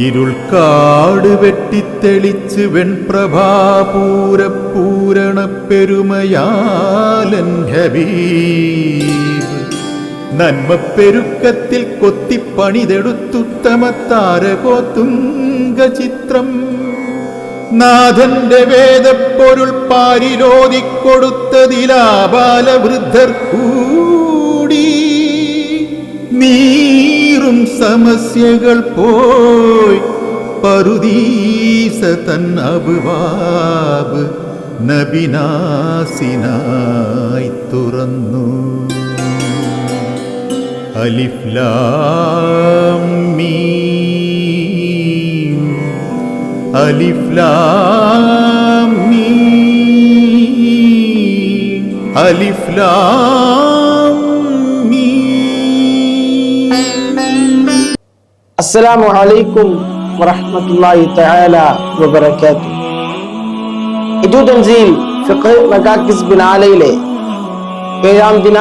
ഇരുൾക്കാട് വെട്ടിത്തെളിച്ച് വെൺപ്രഭാപൂരപൂരണ പെരുമയാലൻ ഹബീബ് നന്മപ്പെരുക്കത്തിൽ കൊത്തിപ്പണിതെടുത്തുത്തമ താരകോത്തുംഗ ചിത്രം നാഥന്റെ വേദപ്പൊരുൾ പാരിലോതിക്കൊടുത്തതിലാബാലവൃദ്ധർ കൂടി നീറും സമസ്യകൾ പോയി പറുദീസ തൻ അബ്വാബ് നബിനാസിനായി തുറന്നു. അലിഫ് ലാം മീം അലിഫ് ലാം മീം അലിഫ് ലാം മീം. അസ്സലാമു അലൈക്കും വറഹ്മത്തുള്ളാഹി തആല വബറകാതുഹു. ഇജു തൻസീൽ ഫിഖ് മകാക്കിസ് ബിനാലയിലെ 7ാം ദിന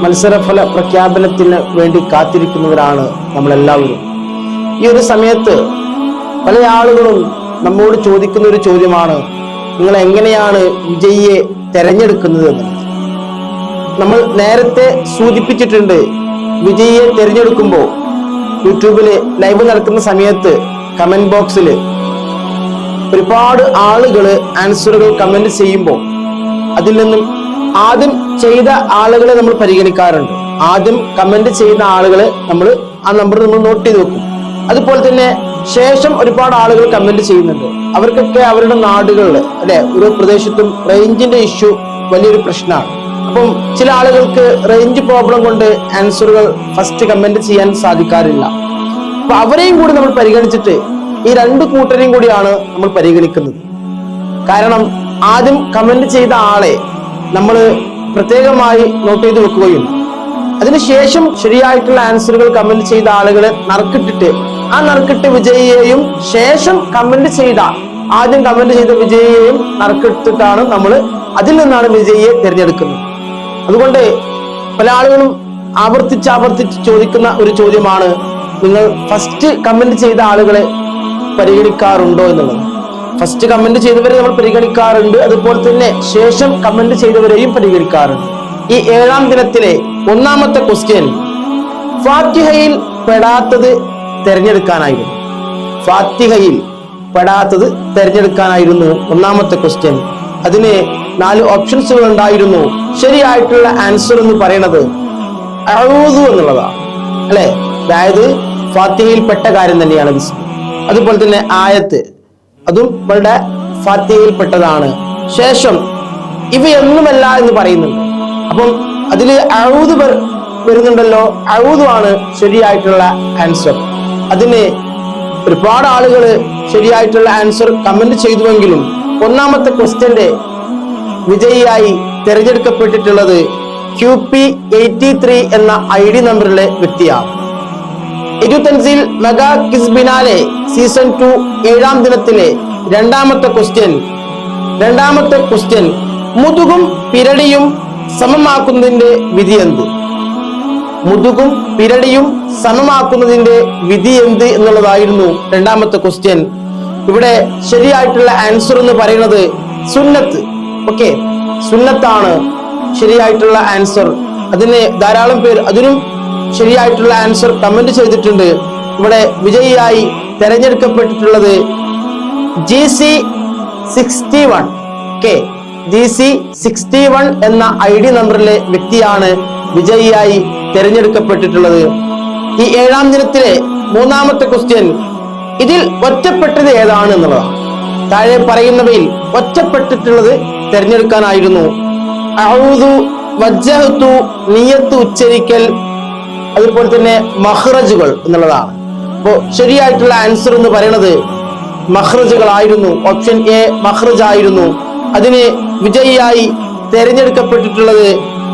മത്സരഫല പ്രഖ്യാപനത്തിന് വേണ്ടി കാത്തിരിക്കുന്നവരാണ് നമ്മളെല്ലാവരും. ഈ ഒരു സമയത്ത് പല ആളുകളും നമ്മോട് ചോദിക്കുന്ന ഒരു ചോദ്യമാണ്, നിങ്ങൾ എങ്ങനെയാണ് വിജയിയെ തെരഞ്ഞെടുക്കുന്നത് എന്നുള്ളത്. നമ്മൾ നേരത്തെ സൂചിപ്പിച്ചിട്ടുണ്ട്, വിജയിയെ തിരഞ്ഞെടുക്കുമ്പോൾ യൂട്യൂബില് ലൈവ് നടക്കുന്ന സമയത്ത് കമന്റ് ബോക്സിൽ ഒരുപാട് ആളുകൾ ആൻസറുകൾ കമന്റ് ചെയ്യുമ്പോൾ അതിൽ നിന്നും ആദ്യം ചെയ്ത ആളുകളെ നമ്മൾ പരിഗണിക്കാറുണ്ട്. ആദ്യം കമന്റ് ചെയ്യുന്ന ആളുകളെ നമ്മൾ ആ നമ്പർ നമ്മൾ നോട്ട് ചെയ്ത് വെക്കും. അതുപോലെ തന്നെ ശേഷം ഒരുപാട് ആളുകൾ കമന്റ് ചെയ്യുന്നുണ്ട്. അവർക്കൊക്കെ അവരുടെ നാടുകളിൽ അല്ലെ ഓരോ പ്രദേശത്തും റേഞ്ചിന്റെ ഇഷ്യൂ വലിയൊരു പ്രശ്നമാണ്. അപ്പം ചില ആളുകൾക്ക് റേഞ്ച് പ്രോബ്ലം കൊണ്ട് ആൻസറുകൾ ഫസ്റ്റ് കമന്റ് ചെയ്യാൻ സാധിക്കാറില്ല. അപ്പൊ അവരെയും കൂടി നമ്മൾ പരിഗണിച്ചിട്ട് ഈ രണ്ട് കൂട്ടരെയും കൂടിയാണ് നമ്മൾ പരിഗണിക്കുന്നത്. കാരണം ആദ്യം കമന്റ് ചെയ്ത ആളെ നമ്മൾ പ്രത്യേകമായി നോട്ട് ചെയ്ത് വെക്കുകയും അതിനുശേഷം ശരിയായിട്ടുള്ള ആൻസറുകൾ കമന്റ് ചെയ്ത ആളുകളെ നറുക്കിട്ടിട്ട് ആ നറുക്കിട്ട് വിജയിയെയും ശേഷം ആദ്യം കമന്റ് ചെയ്ത വിജയിയെയും നറുക്കിട്ടിട്ടാണ് നമ്മൾ അതിൽ നിന്നാണ് വിജയിയെ തിരഞ്ഞെടുക്കുന്നത്. അതുകൊണ്ട് പല ആളുകളും ആവർത്തിച്ച് ചോദിക്കുന്ന ഒരു ചോദ്യമാണ്, നിങ്ങൾ ഫസ്റ്റ് കമന്റ് ചെയ്ത ആളുകളെ പരിഗണിക്കാറുണ്ടോ എന്നുള്ളത്. ഫസ്റ്റ് കമന്റ് ചെയ്തവരെ നമ്മൾ പരിഗണിക്കാറുണ്ട്, അതുപോലെ തന്നെ ശേഷം കമന്റ് ചെയ്തവരെയും പരിഗണിക്കാറുണ്ട്. ഈ 7ാം ദിനത്തിലെ 1ാമത്തെ ക്വസ്റ്റ്യൻ ഫാത്തിഹയിൽ പെടാത്തത് തെരഞ്ഞെടുക്കാനായിരുന്നു 1ാമത്തെ ക്വസ്റ്റ്യൻ. അതിന് 4 ഓപ്ഷൻസുകൾ ഉണ്ടായിരുന്നു. ശരിയായിട്ടുള്ള ആൻസർ എന്ന് പറയുന്നത് അഊദു എന്നുള്ളതാണ് അല്ലെ. അതായത് ഫാത്തിഹയിൽ പെട്ട കാര്യം തന്നെയാണ് ബിസ്മി. അതുപോലെ തന്നെ ആയത്ത്, അതും ഇവിടെ ഫാത്തിഹയിൽ പെട്ടതാണ്. ശേഷം ഇവയൊന്നുമല്ല എന്ന് പറയുന്നുണ്ട്. അപ്പം അതില് അഊദു വരുന്നുണ്ടല്ലോ, അഊദു ആണ് ശരിയായിട്ടുള്ള ആൻസർ. അതിന് ഒരുപാട് ആളുകൾ ശരിയായിട്ടുള്ള ആൻസർ കമന്റ് ചെയ്തുവെങ്കിലും 1ാമത്തെ ക്വസ്റ്റ്യന്റെ വിജയിയായി തിരഞ്ഞെടുക്കപ്പെട്ടിട്ടുള്ളത് QP83 എന്ന ID നമ്പറിലെ വ്യക്തിയാണ്. ഇജു Thanseel mega kiss biennale season 2 7ാം ദിനത്തിലെ 2ാമത്തെ ക്വസ്റ്റ്യൻ മുതുകും പിരടിയും സമമാക്കുന്നതിന്റെ വിധി എന്ത്? മുതുകും പിരടിയും സമമാക്കുന്നതിന്റെ വിധി എന്ത് എന്നുള്ളതായിരുന്നു 2ാമത്തെ ക്വസ്റ്റ്യൻ. ഇവിടെ ശരിയായിട്ടുള്ള ആൻസർ എന്ന് പറയുന്നത് സുന്നത്ത്. ഓക്കെ, സുന്നത്താണ് ശരിയായിട്ടുള്ള ആൻസർ. അതിന് ധാരാളം പേർ അതിനും ശരിയായിട്ടുള്ള ആൻസർ കമന്റ് ചെയ്തിട്ടുണ്ട്. ഇവിടെ വിജയിയായി തെരഞ്ഞെടുക്കപ്പെട്ടിട്ടുള്ളത് GC61. GC61 എന്ന ID നമ്പറിലെ വ്യക്തിയാണ് വിജയിയായി തിരഞ്ഞെടുക്കപ്പെട്ടിട്ടുള്ളത്. ഈ 7ാം ദിനത്തിലെ 3ാമത്തെ ക്വസ്റ്റ്യൻ ഇതിൽ ഒറ്റപ്പെട്ടത് ഏതാണ് എന്നുള്ളതാണ്. താഴെ പറയുന്നവയിൽ ഒറ്റപ്പെട്ടിട്ടുള്ളത് തിരഞ്ഞെടുക്കാനായിരുന്നു. അഊദു, വജ്ജഹ്തു, നിയ്യത്ത് ഉച്ചരിക്കൽ, അതുപോലെ തന്നെ മഖ്റജുകൾ എന്നുള്ളതാണ്. അപ്പോൾ ശരിയായിട്ടുള്ള ആൻസർ എന്ന് പറയുന്നത് മഖ്റജുകളായിരുന്നു. ഓപ്ഷൻ എ മഖ്റജ് ആയിരുന്നു. അതിന് വിജയിയായി തിരഞ്ഞെടുക്കപ്പെട്ടിട്ടുള്ളത്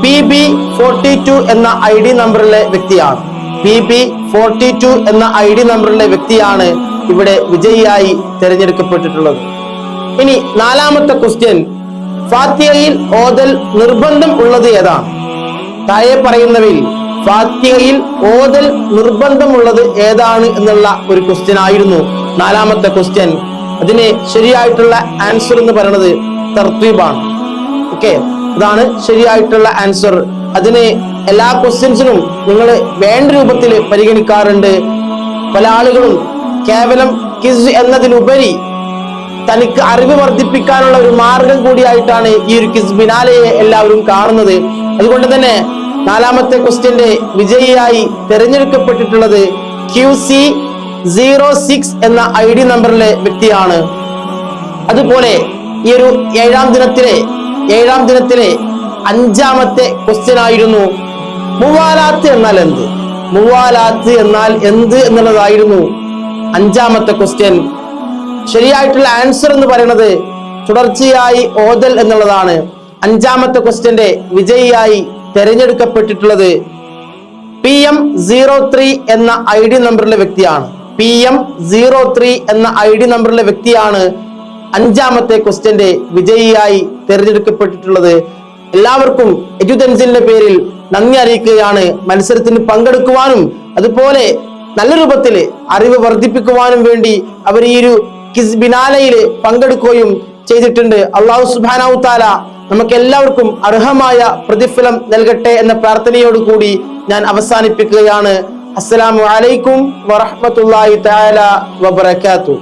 PB42 എന്ന ID നമ്പറിലെ വ്യക്തിയാണ്. PB42 എന്ന ID നമ്പറിലെ വ്യക്തിയാണ് ഇവിടെ വിജയിയായി തിരഞ്ഞെടുക്കപ്പെട്ടിട്ടുള്ളത്. ഇനി 4ാമത്തെ ക്വസ്റ്റ്യൻ, ഫാത്തിഹയിൽ ഓതൽ നിർബന്ധം ഉള്ളത് ഏതാണ്? താഴെ പറയുന്നവയിൽ ഫാത്തിഹയിൽ ഓതൽ നിർബന്ധമുള്ളത് ഏതാണ് എന്നുള്ള ഒരു ക്വസ്റ്റ്യൻ ആയിരുന്നു 4ാമത്തെ ക്വസ്റ്റ്യൻ. അതിന് ശരിയായിട്ടുള്ള ആൻസർ എന്ന് പറയുന്നത് തർത്തീബാണ്. ഓക്കെ, അതാണ് ശരിയായിട്ടുള്ള ആൻസർ. അതിന് എല്ലാ ക്വസ്റ്റ്യൻസിനും നിങ്ങൾ വേണ്ട രൂപത്തിൽ പരിഗണിക്കാറുണ്ട്. പല ആളുകളും കേവലം ക്വിസ് എന്നതിലുപരി തനിക്ക് അറിവ് വർദ്ധിപ്പിക്കാനുള്ള ഒരു മാർഗം കൂടിയായിട്ടാണ് ഈ ഒരു ക്വിസ് ബിനാലയെ എല്ലാവരും കാണുന്നത്. അതുകൊണ്ട് തന്നെ 4ാമത്തെ ക്വസ്റ്റ്യന്റെ വിജയിയായി തിരഞ്ഞെടുക്കപ്പെട്ടിട്ടുള്ളത് QC06 എന്ന ID നമ്പറിലെ വ്യക്തിയാണ്. അതുപോലെ ഈ ഒരു 7ാം ദിനത്തിലെ 5ാമത്തെ ക്വസ്റ്റ്യൻ ആയിരുന്നു മുവാലാത്ത് എന്നാൽ എന്ത്? മുവാലാത്ത് എന്നാൽ എന്ത് എന്നുള്ളതായിരുന്നു 5ാമത്തെ ക്വസ്റ്റ്യൻ. ശരിയായിട്ടുള്ള ആൻസർ എന്ന് പറയുന്നത് തുടർച്ചയായി ഓതൽ എന്നുള്ളതാണ്. 5ാമത്തെ ക്വസ്റ്റ്യന്റെ വിജയിയായി തിരഞ്ഞെടുക്കപ്പെട്ടിട്ടുള്ളത് PM03 എന്ന ID നമ്പറിലെ വ്യക്തിയാണ്. PM03 എന്ന ID നമ്പറിലെ വ്യക്തിയാണ് 5ാമത്തെ ക്വസ്റ്റ്യന്റെ വിജയിയായി തിരഞ്ഞെടുക്കപ്പെട്ടിട്ടുള്ളത്. എല്ലാവർക്കും എഡ്യൂതൻസിലിന്റെ പേരിൽ നന്ദി അറിയിക്കുകയാണ്. മത്സരത്തിന് പങ്കെടുക്കുവാനും അതുപോലെ നല്ല രൂപത്തിൽ അറിവ് വർദ്ധിപ്പിക്കുവാനും വേണ്ടി അവർ ഈ ഒരു ക്വിസ് ബിനാലയിൽ പങ്കെടുക്കുകയും ചെയ്തിട്ടുണ്ട്. അല്ലാഹു സുബ്ഹാനഹു തആല നമുക്ക് എല്ലാവർക്കും അർഹമായ പ്രതിഫലം നൽകട്ടെ എന്ന പ്രാർത്ഥനയോട് കൂടി ഞാൻ അവസാനിപ്പിക്കുകയാണ്. അസ്സലാമു അലൈക്കും വറഹ്മത്തുള്ളാഹി തആല വബറകാതുഹു.